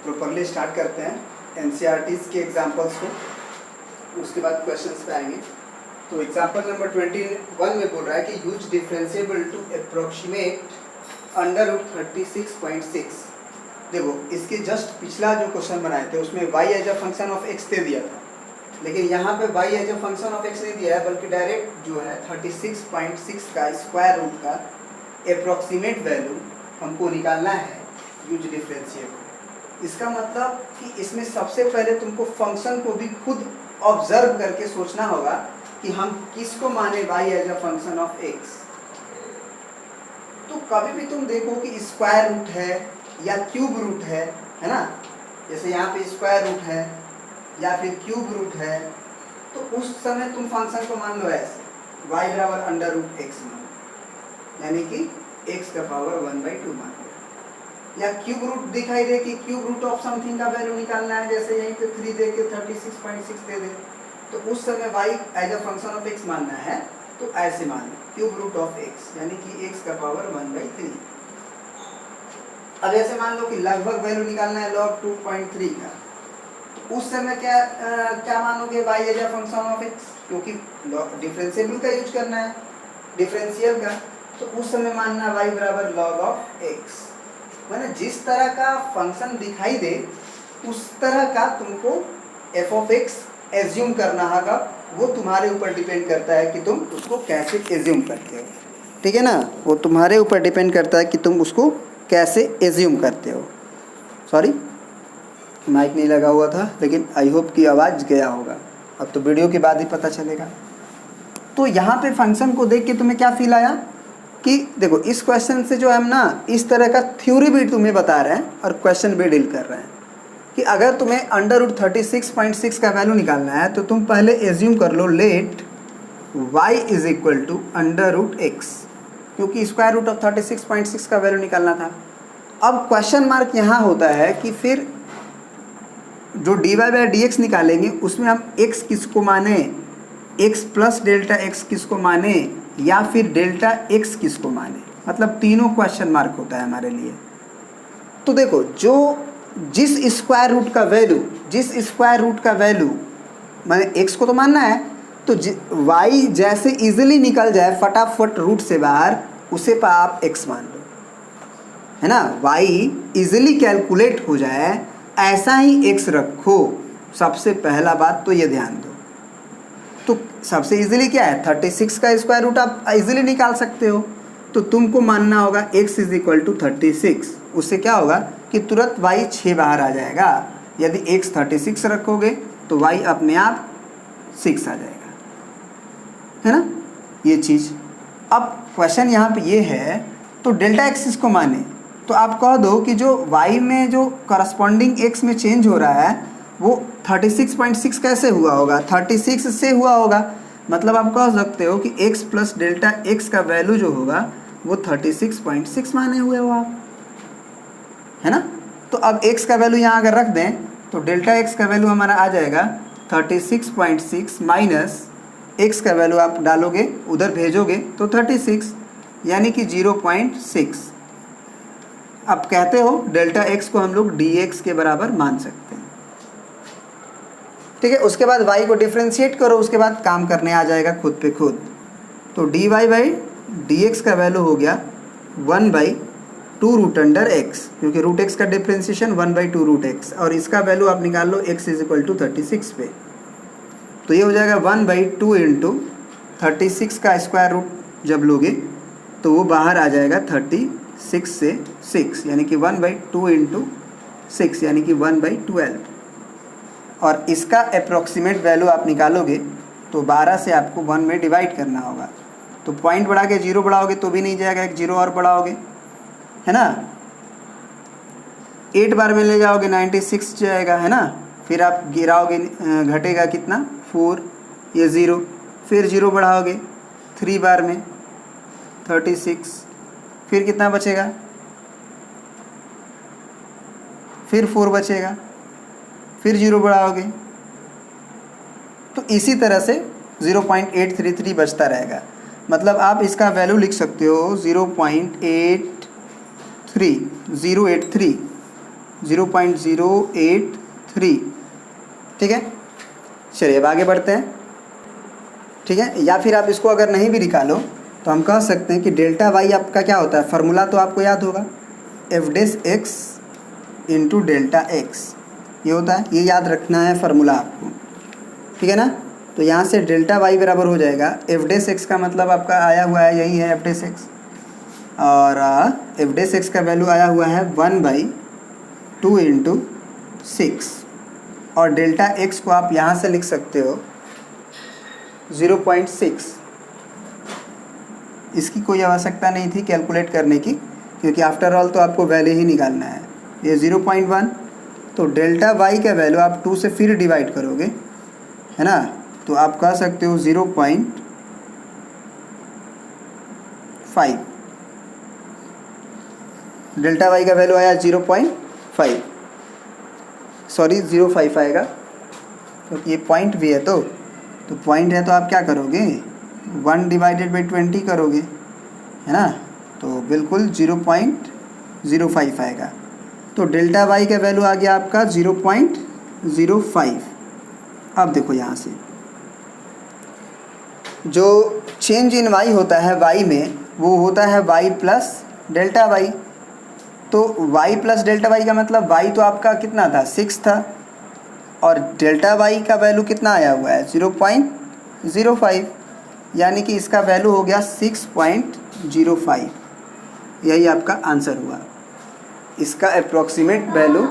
Properly start करते हैं NCERTs के एग्जांपल्स को, उसके बाद क्वेश्चंस पे आएंगे। तो एग्जांपल नंबर 21 में बोल रहा है कि use differentiable to approximate under root 36.6। देखो इसके जस्ट पिछला जो क्वेश्चन बनाए थे उसमें y as a function of x दे दिया था, लेकिन यहाँ पे y as a function of x नहीं दिया है, बल्कि डायरेक्ट जो है 36.6 का स्क्वायर रूट का अप्रोक्सीमेट वैल्यू हमको निकालना है यूज डिफरेंशिएबल। इसका मतलब कि इसमें सबसे पहले तुमको फंक्शन को भी खुद ऑब्जर्व करके सोचना होगा कि हम किसको माने y as a function of x। तो कभी भी तुम देखो कि स्क्वायर रूट है या क्यूब रूट है ना, जैसे यहाँ पे स्क्वायर रूट है या फिर क्यूब रूट है, तो उस समय तुम फंक्शन को मान लो ऐसे y बराबर अंडर रूट एक्स मान, यानी कि x का पावर 1/2 मान लो। या क्यूब रूट दिखाई दे कि क्यूब रूट ऑफ समथिंग का वैल्यू निकालना है, जैसे यहीं पे 3 दे के 36.6 दे दे, तो उस समय y as a function of x मानना है तो ऐसे मान लो क्यूब रूट ऑफ x, यानी कि x का पावर 1/3। अब ऐसे मान लो कि लगभग वैल्यू निकालना है log 2.3 का, तो उस समय क्या मानोगे y as a function of x, क्योंकि डिफरेंशिएबल का यूज करना है डिफरेंशियल का, तो उस समय मानना y बराबर log ऑफ x। माने जिस तरह का फंक्शन दिखाई दे उस तरह का तुमको f ऑफ x एज्यूम करना होगा, वो तुम्हारे ऊपर डिपेंड करता है कि तुम उसको कैसे एज्यूम करते हो, ठीक है ना। वो तुम्हारे ऊपर डिपेंड करता है कि तुम उसको कैसे एज्यूम करते हो। सॉरी माइक नहीं लगा हुआ था, लेकिन आई होप कि आवाज़ गया होगा, अब तो वीडियो के बाद ही पता चलेगा। तो यहाँ पे फंक्शन को देख के तुम्हें क्या फील आया कि देखो इस क्वेश्चन से जो हम ना इस तरह का थ्योरी भी तुम्हें बता रहे हैं और क्वेश्चन भी डील कर रहे हैं कि अगर तुम्हें अंडर रूट 36.6 का वैल्यू निकालना है तो तुम पहले एज्यूम कर लो let y is equal to under root x, क्योंकि स्क्वायर रूट ऑफ 36.6 का वैल्यू निकालना था। अब क्वेश्चन मार्क यहाँ होता है कि फिर जो dy/dx निकालेंगे उसमें हम x किसको माने, x प्लस डेल्टा x किसको माने या फिर डेल्टा x किसको माने, मतलब तीनों क्वेश्चन मार्क होता है हमारे लिए। तो देखो जिस स्क्वायर रूट का वैल्यू मैंने x को तो मानना है, तो y जैसे इजीली निकल जाए फटाफट रूट से बाहर, उसे पर आप x मान लो, है ना। y इजीली कैलकुलेट हो जाए ऐसा ही x रखो, सबसे पहला बात तो ये ध्यान दो। तो सबसे इजीली क्या है 36 का स्क्वायर रूट आप इजीली निकाल सकते हो, तो तुमको मानना होगा x इज इक्वल टू 36। उससे क्या होगा कि तुरंत y 6 बाहर आ जाएगा। यदि x 36 रखोगे तो y अपने आप 6 आ जाएगा, है ना ये चीज़। अब क्वेश्चन यहाँ पे ये है, तो डेल्टा x इसको माने तो आप कह दो कि जो y में जो करस्पॉन्डिंग x में चेंज हो रहा है वो 36.6 कैसे हुआ होगा, 36 से हुआ होगा। मतलब आप कह सकते हो कि x प्लस डेल्टा x का वैल्यू जो होगा वो 36.6 माने हुए हो आप, है ना। तो अब x का वैल्यू यहाँ अगर रख दें तो डेल्टा x का वैल्यू हमारा आ जाएगा 36.6 माइनस x का वैल्यू आप डालोगे उधर भेजोगे तो 36, यानी कि 0.6। अब कहते हो डेल्टा x को हम लोग dx के बराबर मान सकते हैं, ठीक है। उसके बाद y को डिफ्रेंशिएट करो, उसके बाद काम करने आ जाएगा खुद पे खुद। तो dy/dx का वैल्यू हो गया 1/2 रूट अंडर x, क्योंकि रूट x का डिफ्रेंशिएशन 1/2 रूट x, और इसका वैल्यू आप निकाल लो x इज इक्वल टू 36 पे, तो ये हो जाएगा 1/2 इंटू 36 का स्क्वायर रूट जब लोगे तो वो बाहर आ जाएगा 36 से 6, यानी कि 1/2 इंटू 6 यानी कि 1/12, और इसका अप्रोक्सीमेट वैल्यू आप निकालोगे तो 12 से आपको 1 में डिवाइड करना होगा। तो पॉइंट बढ़ा के 0 बढ़ाओगे तो भी नहीं जाएगा, एक 0 और बढ़ाओगे, है ना। 8 बार में ले जाओगे 96 जाएगा, है ना। फिर आप गिराओगे घटेगा कितना 4, ये 0, फिर 0 बढ़ाओगे 3 बार में 36, फिर कितना बचेगा, फिर 4 बचेगा, फिर 0 बढ़ाओगे, तो इसी तरह से 0.833 बचता रहेगा। मतलब आप इसका वैल्यू लिख सकते हो 0.083, 0.083। ठीक है, चलिए अब आगे बढ़ते हैं। ठीक है, या फिर आप इसको अगर नहीं भी निकालो तो हम कह सकते हैं कि डेल्टा वाई आपका क्या होता है, फार्मूला तो आपको याद होगा, F dash x into delta x, ये होता है, ये याद रखना है फार्मूला आपको। ठीक है ना, तो यहाँ से डेल्टा वाई बराबर हो जाएगा एफ डेस एक्स का मतलब आपका आया हुआ है, यही है एफ डेस एक्स, और एफ डेस एक्स का वैल्यू आया हुआ है 1/2 इंटू 6, और डेल्टा एक्स को आप यहाँ से लिख सकते हो 0.6। इसकी कोई आवश्यकता नहीं थी कैलकुलेट करने की, क्योंकि आफ्टर ऑल तो आपको वैल्यू ही निकालना है। ये 0.1, तो डेल्टा वाई का वैल्यू आप 2 से फिर डिवाइड करोगे, है ना, तो आप कह सकते हो 0.5। डेल्टा वाई का वैल्यू आया 0.5, सॉरी 0.5 आएगा, क्योंकि ये पॉइंट भी है, तो पॉइंट है तो आप क्या करोगे 1/20 करोगे, है ना, तो बिल्कुल 0.05 आएगा। तो डेल्टा वाई का वैल्यू आ गया आपका 0.05। अब देखो यहाँ से जो चेंज इन वाई होता है वाई में, वो होता है वाई प्लस डेल्टा वाई। तो वाई प्लस डेल्टा वाई का मतलब वाई तो आपका कितना था 6 था, और डेल्टा वाई का वैल्यू कितना आया हुआ है 0.05, यानी कि इसका वैल्यू हो गया 6.05। यही आपका आंसर हुआ, इसका अप्रॉक्सीमेट वैल्यू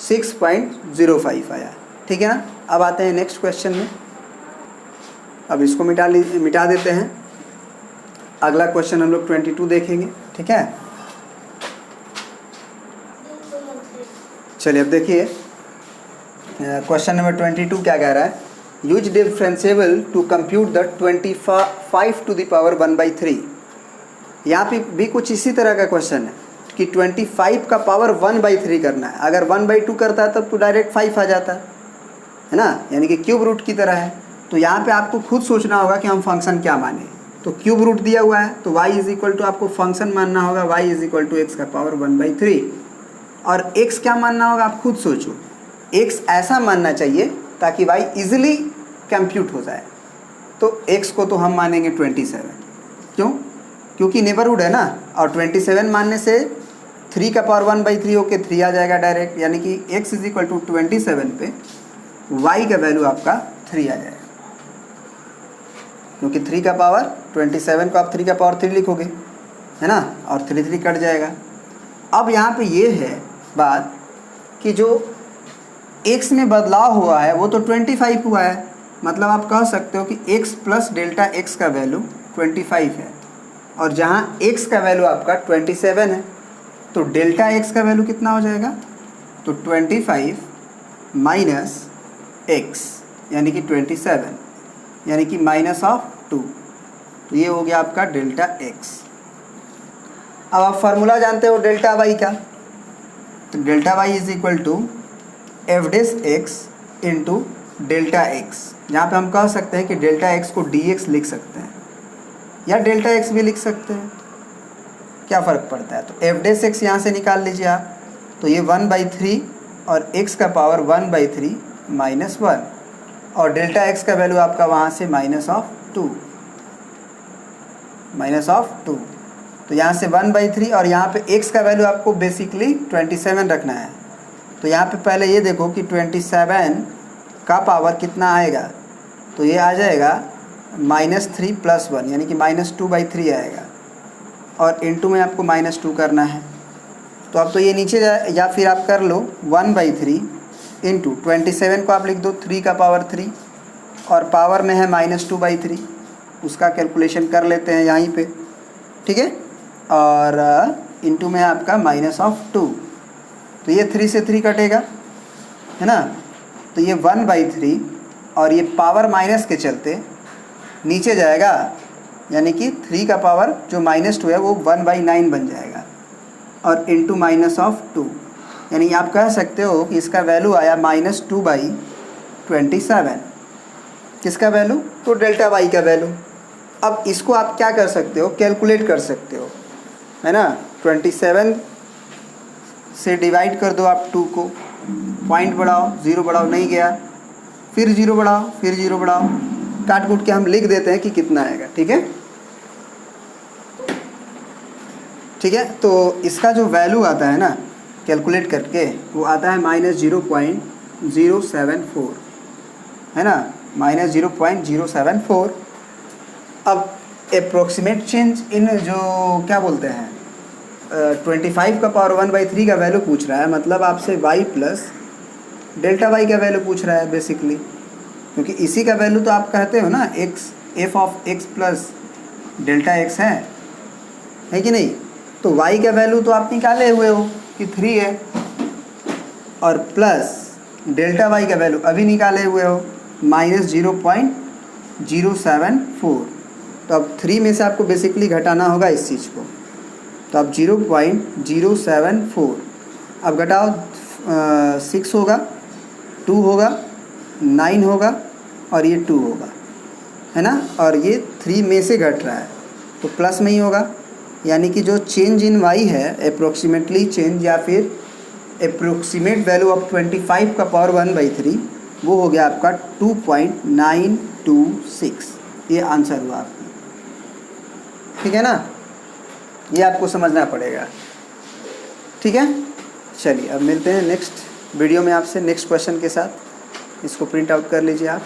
6.05 आया। ठीक है ना, अब आते हैं नेक्स्ट क्वेश्चन में। अब इसको मिटा देते हैं, अगला क्वेश्चन हम लोग 22 देखेंगे। ठीक है, चलिए अब देखिए क्वेश्चन नंबर 22 क्या कह रहा है, use differentiable to compute the 25 to the power 1/3। यहाँ पे भी कुछ इसी तरह का क्वेश्चन है कि 25 का पावर 1/3 करना है। अगर 1/2 करता तब तो डायरेक्ट 5 आ जाता है ना, यानी कि क्यूब रूट की तरह है। तो यहाँ पे आपको खुद सोचना होगा कि हम फंक्शन क्या माने। तो क्यूब रूट दिया हुआ है तो y इज इक्वल टू आपको फंक्शन मानना होगा y is equal to x का पावर 1/3, और x क्या मानना होगा आप खुद सोचो। x ऐसा मानना चाहिए ताकि y इजीली कंप्यूट हो जाए। तो x को तो हम मानेंगे 27, क्यों, क्योंकि नेबरहुड है ना, और 27 मानने से 3 का पावर 1/3 होके 3 आ जाएगा डायरेक्ट, यानी कि x इज इक्वल टू 27 पे y का वैल्यू आपका 3 आ जाएगा, क्योंकि 3 का पावर 27 को आप 3 का पावर 3 लिखोगे, है ना, और 3 कट जाएगा। अब यहाँ पे ये है बात कि जो x में बदलाव हुआ है वो तो 25 हुआ है, मतलब आप कह सकते हो कि x प्लस डेल्टा x का वैल्यू 25 है, और जहाँ x का वैल्यू आपका 27 है, तो डेल्टा x का वैल्यू कितना हो जाएगा, तो 25 माइनस x यानी कि 27, यानी कि माइनस ऑफ 2, तो ये हो गया आपका डेल्टा x। अब आप फार्मूला जानते हो डेल्टा वाई का, तो delta y is equal to f dash x into delta x. यहाँ पे हम कह सकते हैं कि डेल्टा एक्स को डी एक्स लिख सकते हैं या डेल्टा एक्स भी लिख सकते हैं, क्या फ़र्क पड़ता है। तो एफ डेस एक्स यहाँ से निकाल लीजिए आप, तो ये 1/3 और x का पावर 1/3 माइनस 1, और डेल्टा एक्स का वैल्यू आपका वहाँ से माइनस ऑफ 2, तो यहाँ से 1/3, और यहाँ पे x का वैल्यू आपको बेसिकली 27 रखना है। तो यहाँ पे पहले ये देखो कि 27 का पावर कितना आएगा, तो ये आ जाएगा -3 + 1, यानी कि -2/3 आएगा, और इनटू में आपको -2 करना है। तो अब तो ये नीचे या फिर आप कर लो 1/3 इंटू 27 को आप लिख दो 3 का पावर 3, और पावर में है -2/3, उसका कैलकुलेशन कर लेते हैं यहीं पे, ठीक है, और इनटू में आपका -2, तो ये 3 से 3 कटेगा, है ना, तो ये 1/3, और ये पावर माइनस के चलते नीचे जाएगा, यानी कि 3 का पावर जो -2 है वो 1/9 बन जाएगा, और इनटू -2, यानी आप कह सकते हो कि इसका वैल्यू आया -2/27। किसका वैल्यू, तो डेल्टा वाई का वैल्यू। अब इसको आप क्या कर सकते हो, कैलकुलेट कर सकते हो, है ना। 27 से डिवाइड कर दो आप 2 को, पॉइंट बढ़ाओ, 0 बढ़ाओ, नहीं गया, फिर 0 बढ़ाओ, फिर 0 बढ़ाओ, काट कूट के हम लिख देते हैं कि कितना आएगा। ठीक है, ठीक है। तो इसका जो वैल्यू आता है ना कैलकुलेट करके, वो आता है -0.074, है ना, -0.074। अब अप्रोक्सीमेट चेंज इन जो क्या बोलते हैं 25 का पावर 1/3 का वैल्यू पूछ रहा है, मतलब आपसे y प्लस डेल्टा वाई का वैल्यू पूछ रहा है बेसिकली, क्योंकि इसी का वैल्यू तो आप कहते हो ना x f of x plus delta x है कि नहीं। तो y का वैल्यू तो आप निकाले हुए हो कि 3 है, और प्लस डेल्टा y का वैल्यू अभी निकाले हुए हो -0.074। तो अब 3 में से आपको बेसिकली घटाना होगा इस चीज़ को, तो अब 0.074 अब घटाओ, 6 होगा, 2 होगा, 9 होगा, और ये 2 होगा, है ना, और ये 3 में से घट रहा है तो प्लस में ही होगा, यानी कि जो चेंज इन y है अप्रोक्सीमेटली चेंज या फिर अप्रोक्सीमेट वैल्यू ऑफ 25 का पावर 1/3 वो हो गया आपका 2.926। ये आंसर हुआ आपका, ठीक है ना, ये आपको समझना पड़ेगा। ठीक है, चलिए अब मिलते हैं नेक्स्ट वीडियो में आपसे नेक्स्ट क्वेश्चन के साथ। इसको प्रिंट आउट कर लीजिए आप।